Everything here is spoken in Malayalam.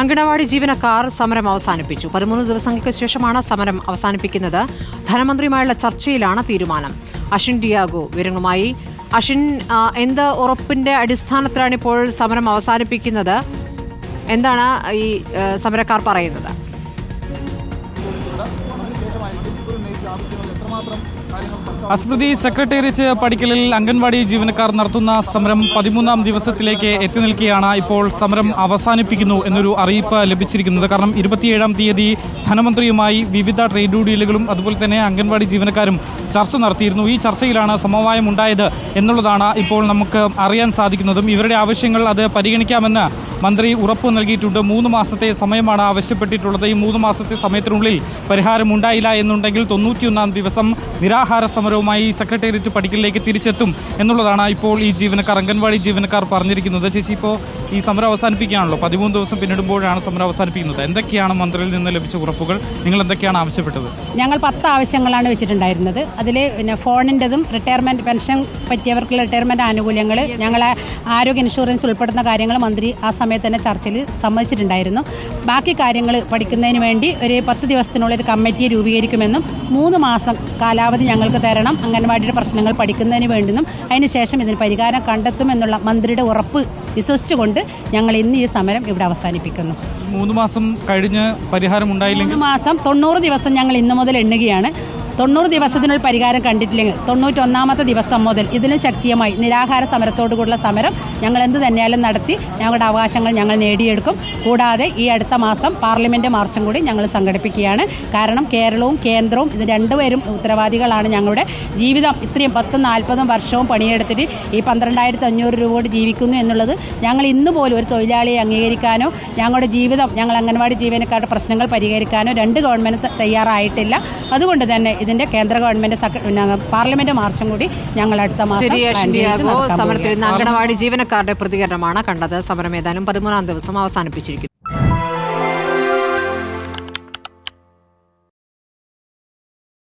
അങ്കണവാടി ജീവനക്കാർ സമരം അവസാനിപ്പിച്ചു. 13 ദിവസങ്ങൾക്ക് ശേഷമാണ് സമരം അവസാനിപ്പിക്കുന്നത്. ധനമന്ത്രിയുമായുള്ള ചർച്ചയിലാണ് തീരുമാനം. അഷിൻ ഡിയാഗോ വിവരങ്ങളുമായി. അഷിൻ, എന്ത് ഉറപ്പിന്റെ അടിസ്ഥാനത്തിലാണ് ഇപ്പോൾ സമരം അവസാനിപ്പിക്കുന്നത്? എന്താണ് ഈ സമരക്കാർ പറയുന്നത്? അസ്മൃതി, സെക്രട്ടേറിയറ്റ് പടിക്കലിൽ അംഗൻവാടി ജീവനക്കാർ നടത്തുന്ന സമരം 13ാം ദിവസത്തിലേക്ക് എത്തി നിൽക്കുകയാണ്. ഇപ്പോൾ സമരം അവസാനിപ്പിക്കുന്നു എന്നൊരു അറിയിപ്പ് ലഭിച്ചിരിക്കുന്നത്. കാരണം 27ാം തീയതി ധനമന്ത്രിയുമായി വിവിധ ട്രേഡ് യൂണിയനുകളും അതുപോലെ തന്നെ അംഗൻവാടി ജീവനക്കാരും ചർച്ച നടത്തിയിരുന്നു. ഈ ചർച്ചയിലാണ് സമവായം ഉണ്ടായത് എന്നുള്ളതാണ് ഇപ്പോൾ നമുക്ക് അറിയാൻ സാധിക്കുന്നതും. ഇവരുടെ ആവശ്യങ്ങൾ അത് പരിഗണിക്കാമെന്ന് മന്ത്രി ഉറപ്പ് നൽകിയിട്ടുണ്ട്. 3 മാസത്തെ സമയമാണ് ആവശ്യപ്പെട്ടിട്ടുള്ളത്. ഈ 3 മാസത്തെ സമയത്തിനുള്ളിൽ പരിഹാരം ഉണ്ടായില്ല എന്നുണ്ടെങ്കിൽ 91ാം ദിവസം നിരാഹാര സമരവുമായി സെക്രട്ടേറിയറ്റ് പടിക്കലിലേക്ക് തിരിച്ചെത്തും എന്നുള്ളതാണ് ഇപ്പോൾ ഈ അംഗൻവാടി ജീവനക്കാർ പറഞ്ഞിരിക്കുന്നത്. ചേച്ചി, ഇപ്പോൾ ഈ സമരം അവസാനിപ്പിക്കുകയാണല്ലോ. 13 ദിവസം പിന്നിടുമ്പോഴാണ് സമരം അവസാനിപ്പിക്കുന്നത്. എന്തൊക്കെയാണ് മന്ത്രിയിൽ നിന്ന് ലഭിച്ച ഉറപ്പുകൾ? നിങ്ങൾ എന്തൊക്കെയാണ് ആവശ്യപ്പെട്ടത്? ഞങ്ങൾ 10 ആവശ്യങ്ങളാണ് വെച്ചിട്ടുണ്ടായിരുന്നത്. അതിൽ ഫോണിൻ്റെതും റിട്ടയർമെൻറ്റ് പെൻഷൻ പറ്റിയവർക്കുള്ള റിട്ടയർമെൻറ്റ് ആനുകൂല്യങ്ങൾ, ഞങ്ങളെ ആരോഗ്യ ഇൻഷുറൻസ് ഉൾപ്പെടുന്ന കാര്യങ്ങൾ മന്ത്രി ആ സമയത്ത് തന്നെ ചർച്ചയിൽ സമ്മതിച്ചിട്ടുണ്ടായിരുന്നു. ബാക്കി കാര്യങ്ങൾ പഠിക്കുന്നതിന് വേണ്ടി ഒരു 10 ദിവസത്തിനുള്ളിൽ ഒരു കമ്മിറ്റിയെ രൂപീകരിക്കുമെന്നും 3 മാസം കാലാവധി ഞങ്ങൾക്ക് തരണം അംഗൻവാടിയുടെ പ്രശ്നങ്ങൾ പഠിക്കുന്നതിന് വേണ്ടിയും അതിനുശേഷം ഇതിന് പരിഹാരം കണ്ടെത്തുമെന്നുള്ള മന്ത്രിയുടെ ഉറപ്പ് വിശ്വസിച്ചുകൊണ്ട് ഞങ്ങൾ ഇന്ന് ഈ സമരം ഇവിടെ അവസാനിപ്പിക്കുന്നു. 3 മാസം കഴിഞ്ഞ് പരിഹാരം ഉണ്ടായില്ലെങ്കിൽ 3 മാസം 90 ദിവസം ഞങ്ങൾ ഇന്നു മുതൽ എണ്ണുകയാണ്. 90 ദിവസത്തിനുള്ള പരിഹാരം കണ്ടിട്ടില്ലെങ്കിൽ 91ാമത്തെ ദിവസം മുതൽ ഇതിലും ശക്തിയായി നിരാഹാര സമരത്തോടുകൂടിയുള്ള സമരം ഞങ്ങൾ എന്ത് തന്നെയാലും നടത്തി ഞങ്ങളുടെ അവകാശങ്ങൾ ഞങ്ങൾ നേടിയെടുക്കും. കൂടാതെ ഈ അടുത്ത മാസം പാർലമെൻറ്റ് മാർച്ചും കൂടി ഞങ്ങൾ സംഘടിപ്പിക്കുകയാണ്. കാരണം കേരളവും കേന്ദ്രവും ഇത് രണ്ടുപേരും ഉത്തരവാദികളാണ്. ഞങ്ങളുടെ ജീവിതം ഇത്രയും 10-40 വർഷവും പണിയെടുത്തിട്ട് ഈ 12,500 രൂപ കൊണ്ട് ജീവിക്കുന്നു എന്നുള്ളത് ഞങ്ങൾ ഇന്ന് പോലും ഒരു തൊഴിലാളിയെ അംഗീകരിക്കാനോ ഞങ്ങളുടെ ജീവിതം ഞങ്ങൾ അംഗൻവാടി ജീവനക്കാരുടെ പ്രശ്നങ്ങൾ പരിഹരിക്കാനോ 2 ഗവൺമെൻറ് തയ്യാറായിട്ടില്ല. അതുകൊണ്ട് തന്നെ ഇതിന്റെ കേന്ദ്ര ഗവൺമെന്റ് പാർലമെന്റ് മാർച്ചും കൂടി ഞങ്ങൾ അടുത്ത മാസം സമരത്തിൽ അംഗനവാടി ജീവനക്കാരുടെ പ്രതികരണമാണ് കണ്ടത്. സമരം ഏതാനും 13ാം ദിവസം അവസാനിപ്പിച്ചിരിക്കുന്നു.